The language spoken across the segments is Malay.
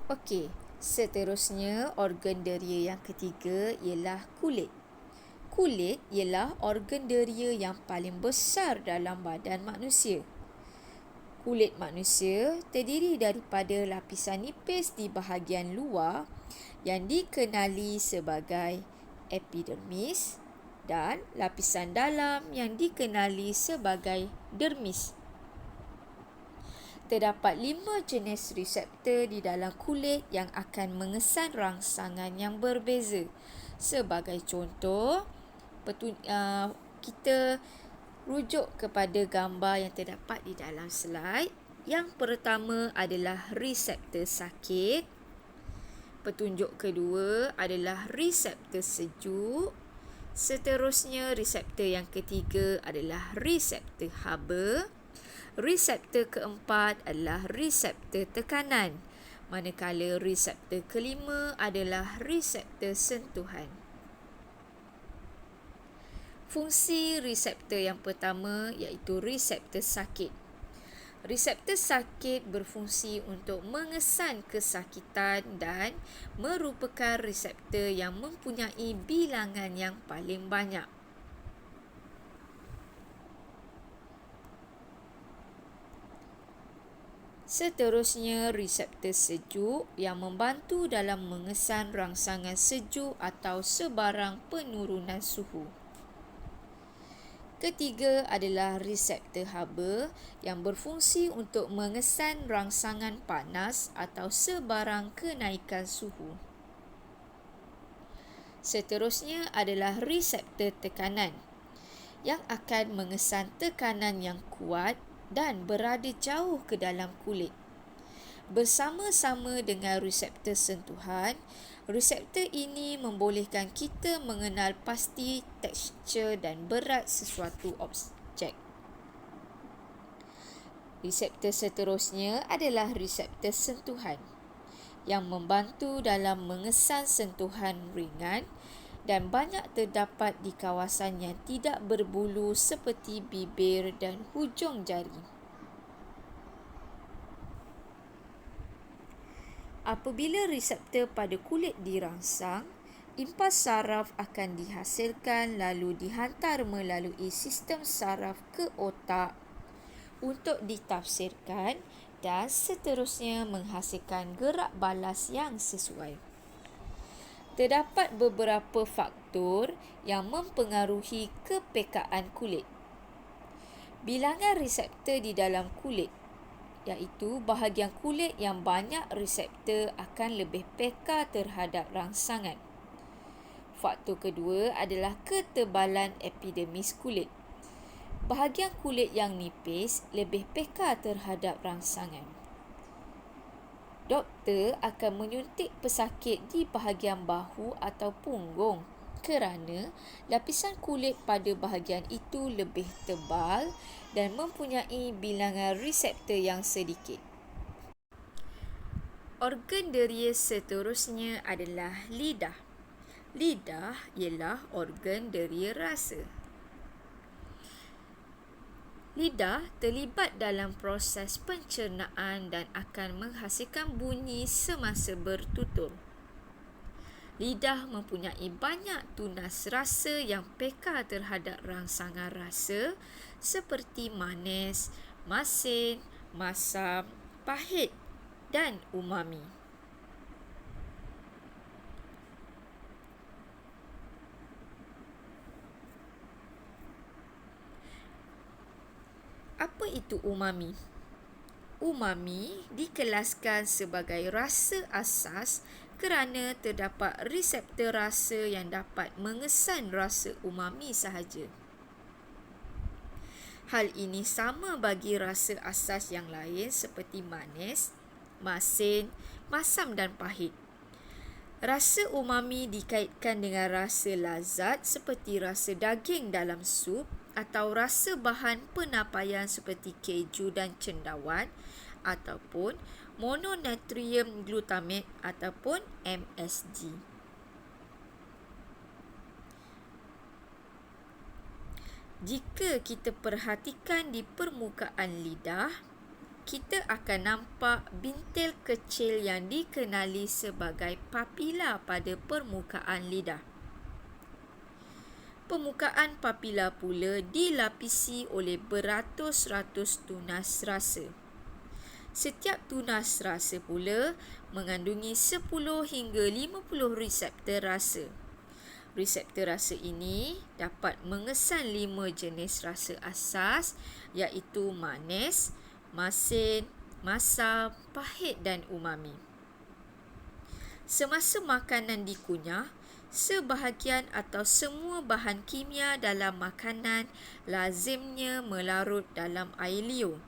Okey, seterusnya organ deria yang ketiga ialah kulit. Kulit ialah organ deria yang paling besar dalam badan manusia. Kulit manusia terdiri daripada lapisan nipis di bahagian luar yang dikenali sebagai epidermis dan lapisan dalam yang dikenali sebagai dermis. Terdapat 5 jenis reseptor di dalam kulit yang akan mengesan rangsangan yang berbeza. Sebagai contoh, kita rujuk kepada gambar yang terdapat di dalam slide. Yang pertama adalah reseptor sakit. Petunjuk kedua adalah reseptor sejuk. Seterusnya, reseptor yang ketiga adalah reseptor haba. Reseptor keempat adalah reseptor tekanan, manakala reseptor kelima adalah reseptor sentuhan. Fungsi reseptor yang pertama iaitu reseptor sakit. Reseptor sakit berfungsi untuk mengesan kesakitan dan merupakan reseptor yang mempunyai bilangan yang paling banyak. Seterusnya, reseptor sejuk yang membantu dalam mengesan rangsangan sejuk atau sebarang penurunan suhu. Ketiga adalah reseptor haba yang berfungsi untuk mengesan rangsangan panas atau sebarang kenaikan suhu. Seterusnya adalah reseptor tekanan yang akan mengesan tekanan yang kuat dan berada jauh ke dalam kulit. Bersama-sama dengan reseptor sentuhan, reseptor ini membolehkan kita mengenal pasti tekstur dan berat sesuatu objek. Reseptor seterusnya adalah reseptor sentuhan yang membantu dalam mengesan sentuhan ringan dan banyak terdapat di kawasan yang tidak berbulu seperti bibir dan hujung jari. Apabila reseptor pada kulit dirangsang, impas saraf akan dihasilkan lalu dihantar melalui sistem saraf ke otak untuk ditafsirkan dan seterusnya menghasilkan gerak balas yang sesuai. Terdapat beberapa faktor yang mempengaruhi kepekaan kulit. Bilangan reseptor di dalam kulit, iaitu bahagian kulit yang banyak reseptor akan lebih peka terhadap rangsangan. Faktor kedua adalah ketebalan epidermis kulit. Bahagian kulit yang nipis lebih peka terhadap rangsangan. Doktor akan menyuntik pesakit di bahagian bahu atau punggung kerana lapisan kulit pada bahagian itu lebih tebal dan mempunyai bilangan reseptor yang sedikit. Organ deria seterusnya adalah lidah. Lidah ialah organ deria rasa. Lidah terlibat dalam proses pencernaan dan akan menghasilkan bunyi semasa bertutur. Lidah mempunyai banyak tunas rasa yang peka terhadap rangsangan rasa seperti manis, masin, masam, pahit dan umami. Apa itu umami? Umami dikelaskan sebagai rasa asas kerana terdapat reseptor rasa yang dapat mengesan rasa umami sahaja. Hal ini sama bagi rasa asas yang lain seperti manis, masin, masam dan pahit. Rasa umami dikaitkan dengan rasa lazat seperti rasa daging dalam sup atau rasa bahan penapaian seperti keju dan cendawan ataupun mononatrium glutamate ataupun MSG. Jika kita perhatikan di permukaan lidah, kita akan nampak bintil kecil yang dikenali sebagai papila pada permukaan lidah. Permukaan papila pula dilapisi oleh beratus-ratus tunas rasa. Setiap tunas rasa pula mengandungi 10 hingga 50 reseptor rasa. Reseptor rasa ini dapat mengesan 5 jenis rasa asas iaitu manis, masin, masam, pahit dan umami. Semasa makanan dikunyah, sebahagian atau semua bahan kimia dalam makanan lazimnya melarut dalam air liur.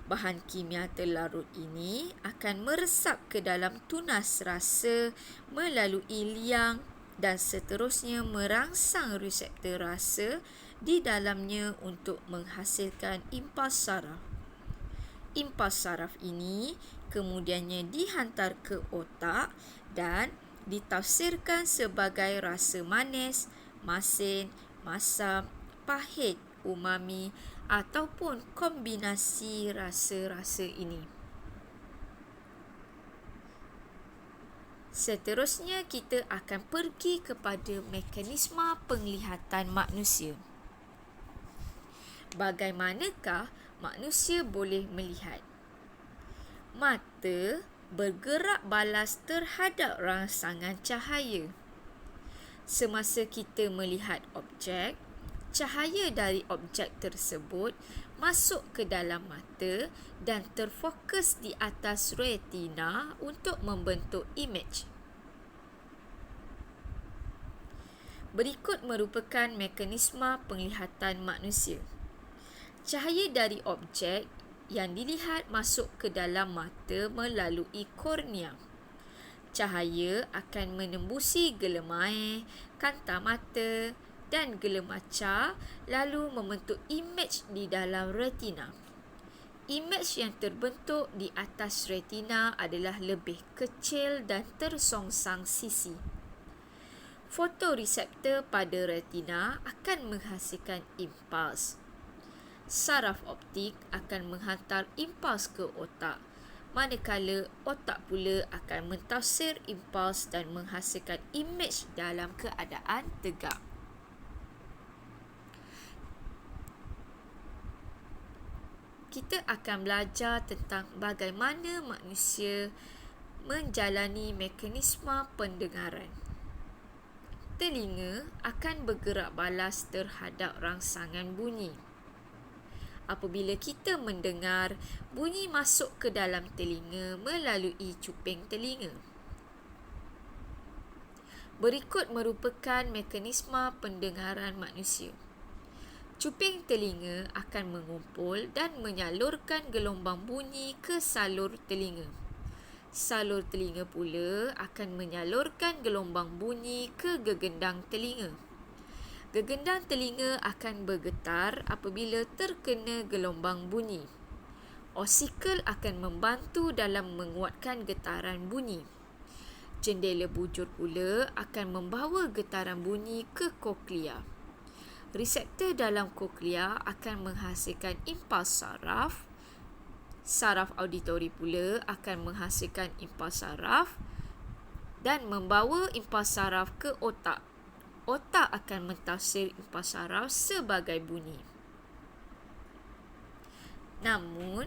Bahan kimia terlarut ini akan meresap ke dalam tunas rasa melalui liang dan seterusnya merangsang reseptor rasa di dalamnya untuk menghasilkan impas saraf. Impas saraf ini kemudiannya dihantar ke otak dan ditafsirkan sebagai rasa manis, masin, masam, pahit, umami ataupun kombinasi rasa-rasa ini. Seterusnya kita akan pergi kepada mekanisme penglihatan manusia. Bagaimanakah manusia boleh melihat? Mata bergerak balas terhadap rangsangan cahaya. Semasa kita melihat objek, cahaya dari objek tersebut masuk ke dalam mata dan terfokus di atas retina untuk membentuk imej. Berikut merupakan mekanisme penglihatan manusia. Cahaya dari objek yang dilihat masuk ke dalam mata melalui kornea. Cahaya akan menembusi gelem air, kanta mata dan gelemaca lalu membentuk imej di dalam retina. Imej yang terbentuk di atas retina adalah lebih kecil dan tersongsang sisi. Fotoreseptor pada retina akan menghasilkan impas. Saraf optik akan menghantar impas ke otak, manakala otak pula akan mentafsir impas dan menghasilkan imej dalam keadaan tegak. Kita akan belajar tentang bagaimana manusia menjalani mekanisme pendengaran. Telinga akan bergerak balas terhadap rangsangan bunyi. Apabila kita mendengar, bunyi masuk ke dalam telinga melalui cuping telinga. Berikut merupakan mekanisme pendengaran manusia. Cuping telinga akan mengumpul dan menyalurkan gelombang bunyi ke salur telinga. Salur telinga pula akan menyalurkan gelombang bunyi ke gegendang telinga. Gegendang telinga akan bergetar apabila terkena gelombang bunyi. Osikal akan membantu dalam menguatkan getaran bunyi. Jendela bujur pula akan membawa getaran bunyi ke koklea. Reseptor dalam koklea akan menghasilkan impas saraf. Saraf auditori pula akan menghasilkan impas saraf dan membawa impas saraf ke otak. Otak akan mentafsir impas saraf sebagai bunyi. Namun,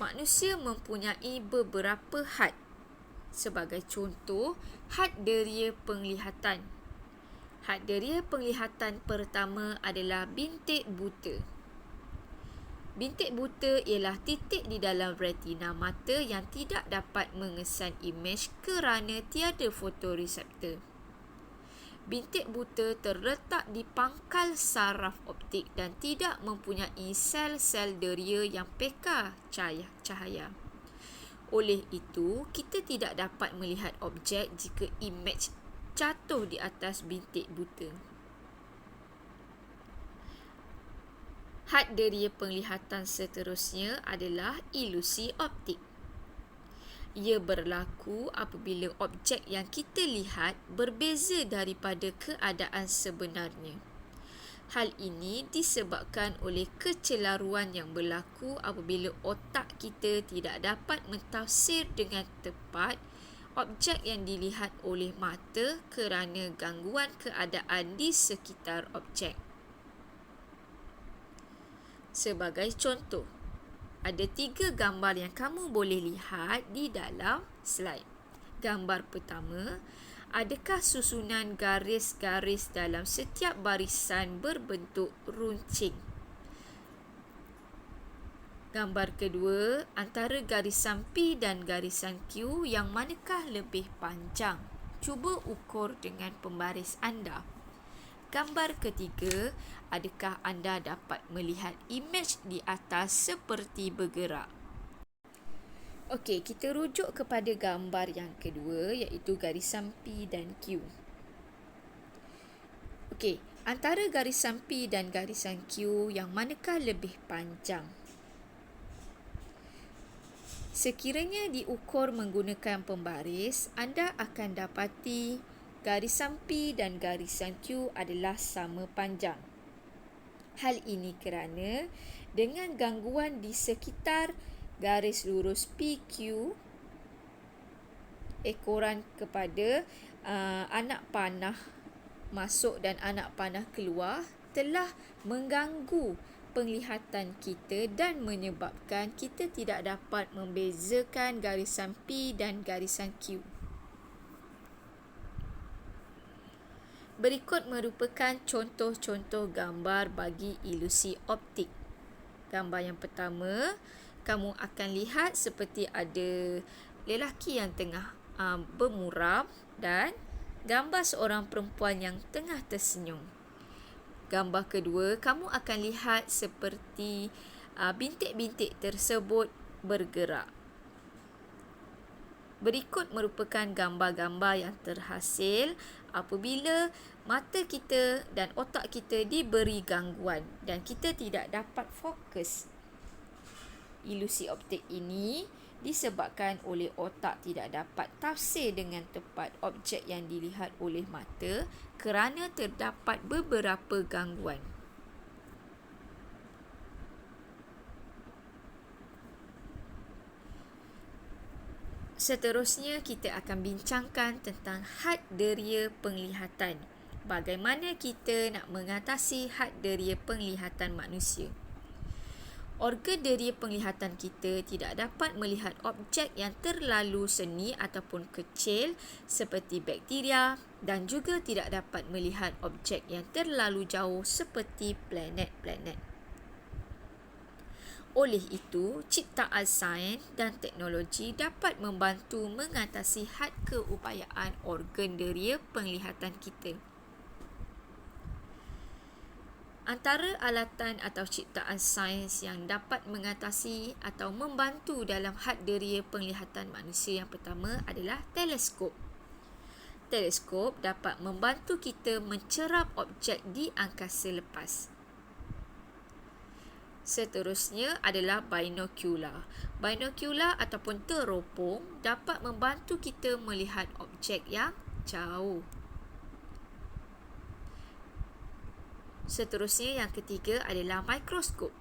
manusia mempunyai beberapa had. Sebagai contoh, had deria penglihatan. Had deria penglihatan pertama adalah bintik buta. Bintik buta ialah titik di dalam retina mata yang tidak dapat mengesan imej kerana tiada fotoreseptor. Bintik buta terletak di pangkal saraf optik dan tidak mempunyai sel-sel deria yang peka cahaya. Oleh itu, kita tidak dapat melihat objek jika imej jatuh di atas bintik buta. Had deria penglihatan seterusnya adalah ilusi optik. Ia berlaku apabila objek yang kita lihat berbeza daripada keadaan sebenarnya. Hal ini disebabkan oleh kecelaruan yang berlaku apabila otak kita tidak dapat mentafsir dengan tepat objek yang dilihat oleh mata kerana gangguan keadaan di sekitar objek. Sebagai contoh, ada 3 gambar yang kamu boleh lihat di dalam slide. Gambar pertama, adakah susunan garis-garis dalam setiap barisan berbentuk runcing? Gambar kedua, antara garisan P dan garisan Q, yang manakah lebih panjang? Cuba ukur dengan pembaris anda. Gambar ketiga, adakah anda dapat melihat imej di atas seperti bergerak? Okey, kita rujuk kepada gambar yang kedua, iaitu garisan P dan Q. Okey, antara garisan P dan garisan Q, yang manakah lebih panjang? Sekiranya diukur menggunakan pembaris, anda akan dapati garisan P dan garisan Q adalah sama panjang. Hal ini kerana dengan gangguan di sekitar garis lurus PQ, ekoran kepada anak panah masuk dan anak panah keluar telah mengganggu penglihatan kita dan menyebabkan kita tidak dapat membezakan garisan P dan garisan Q. Berikut merupakan contoh-contoh gambar bagi ilusi optik. Gambar yang pertama, kamu akan lihat seperti ada lelaki yang tengah bermuram dan gambar seorang perempuan yang tengah tersenyum. Gambar kedua, kamu akan lihat seperti bintik-bintik tersebut bergerak. Berikut merupakan gambar-gambar yang terhasil apabila mata kita dan otak kita diberi gangguan dan kita tidak dapat fokus. Ilusi optik ini disebabkan oleh otak tidak dapat tafsir dengan tepat objek yang dilihat oleh mata kerana terdapat beberapa gangguan. Seterusnya, kita akan bincangkan tentang had deria penglihatan. Bagaimana kita nak mengatasi had deria penglihatan manusia? Organ deria penglihatan kita tidak dapat melihat objek yang terlalu seni ataupun kecil seperti bakteria dan juga tidak dapat melihat objek yang terlalu jauh seperti planet-planet. Oleh itu, ciptaan sains dan teknologi dapat membantu mengatasi had keupayaan organ deria penglihatan kita. Antara alatan atau ciptaan sains yang dapat mengatasi atau membantu dalam had deria penglihatan manusia yang pertama adalah teleskop. Teleskop dapat membantu kita mencerap objek di angkasa lepas. Seterusnya adalah binokular. Binokular ataupun teropong dapat membantu kita melihat objek yang jauh. Seterusnya yang ketiga adalah mikroskop.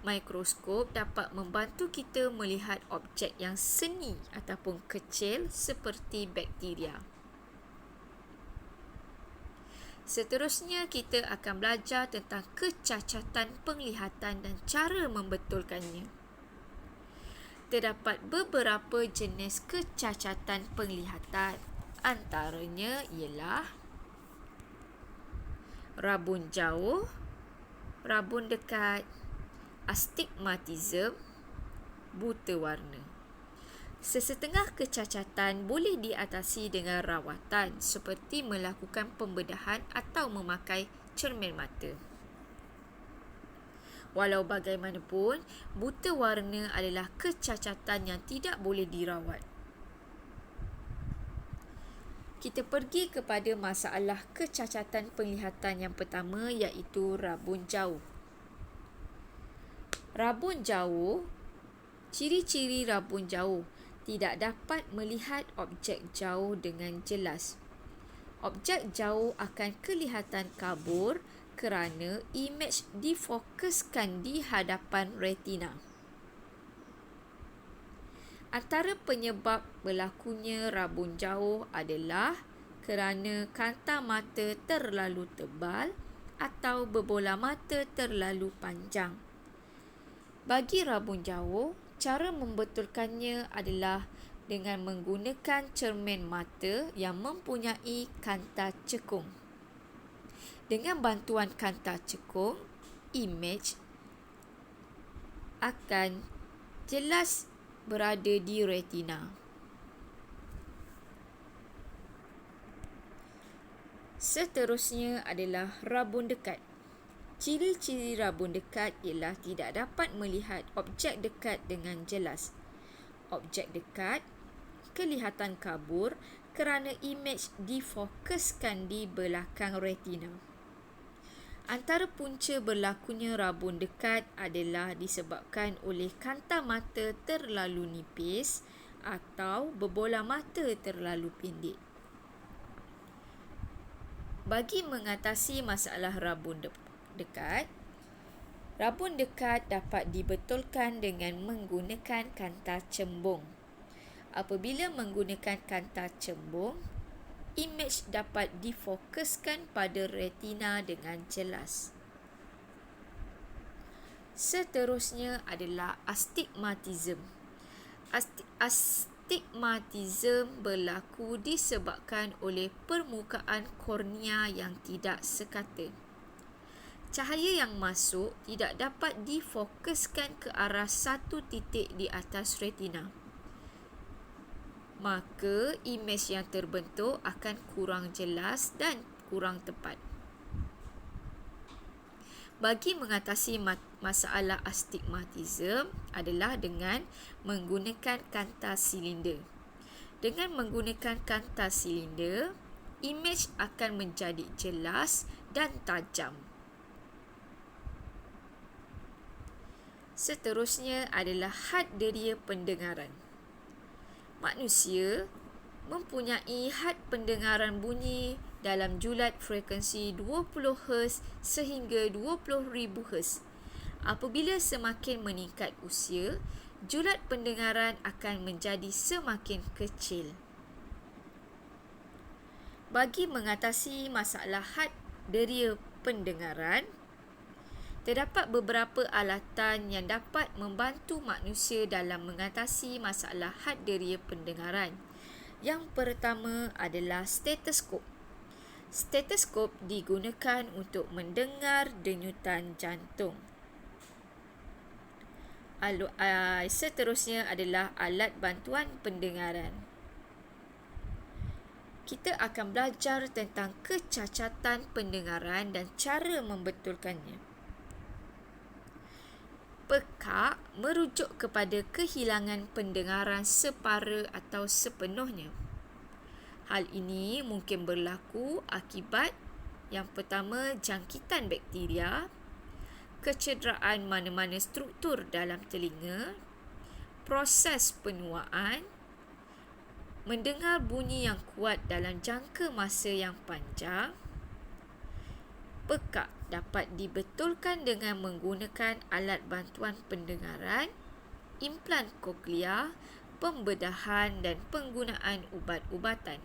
Mikroskop dapat membantu kita melihat objek yang seni ataupun kecil seperti bakteria. Seterusnya kita akan belajar tentang kecacatan penglihatan dan cara membetulkannya. Terdapat beberapa jenis kecacatan penglihatan. Antaranya ialah rabun jauh, rabun dekat, astigmatism, buta warna. Sesetengah kecacatan boleh diatasi dengan rawatan seperti melakukan pembedahan atau memakai cermin mata. Walau bagaimanapun, buta warna adalah kecacatan yang tidak boleh dirawat. Kita pergi kepada masalah kecacatan penglihatan yang pertama, iaitu rabun jauh. Rabun jauh, ciri-ciri rabun jauh, tidak dapat melihat objek jauh dengan jelas. Objek jauh akan kelihatan kabur kerana imej difokuskan di hadapan retina. Antara penyebab berlakunya rabun jauh adalah kerana kanta mata terlalu tebal atau berbola mata terlalu panjang. Bagi rabun jauh, cara membetulkannya adalah dengan menggunakan cermin mata yang mempunyai kanta cekung. Dengan bantuan kanta cekung, imej akan jelas berada di retina. Seterusnya adalah rabun dekat. Ciri-ciri rabun dekat ialah tidak dapat melihat objek dekat dengan jelas. Objek dekat kelihatan kabur kerana imej difokuskan di belakang retina. Antara punca berlakunya rabun dekat adalah disebabkan oleh kanta mata terlalu nipis atau berbola mata terlalu pendek. Bagi mengatasi masalah rabun dekat, rabun dekat dapat dibetulkan dengan menggunakan kanta cembung. Apabila menggunakan kanta cembung, imej dapat difokuskan pada retina dengan jelas. Seterusnya adalah astigmatism. Astigmatism berlaku disebabkan oleh permukaan kornea yang tidak sekata. Cahaya yang masuk tidak dapat difokuskan ke arah satu titik di atas retina. Maka imej yang terbentuk akan kurang jelas dan kurang tepat. Bagi mengatasi masalah astigmatism adalah dengan menggunakan kanta silinder. Dengan menggunakan kanta silinder, imej akan menjadi jelas dan tajam. Seterusnya adalah had deria pendengaran. Manusia mempunyai had pendengaran bunyi dalam julat frekuensi 20 Hz sehingga 20,000 Hz. Apabila semakin meningkat usia, julat pendengaran akan menjadi semakin kecil. Bagi mengatasi masalah had deria pendengaran, terdapat beberapa alatan yang dapat membantu manusia dalam mengatasi masalah had deria pendengaran. Yang pertama adalah stetoskop. Stetoskop digunakan untuk mendengar denyutan jantung. Seterusnya adalah alat bantuan pendengaran. Kita akan belajar tentang kecacatan pendengaran dan cara membetulkannya. Pekak merujuk kepada kehilangan pendengaran separa atau sepenuhnya. Hal ini mungkin berlaku akibat yang pertama, jangkitan bakteria, kecederaan mana-mana struktur dalam telinga, proses penuaan, mendengar bunyi yang kuat dalam jangka masa yang panjang. Pekak dapat dibetulkan dengan menggunakan alat bantuan pendengaran, implan koklea, pembedahan dan penggunaan ubat-ubatan.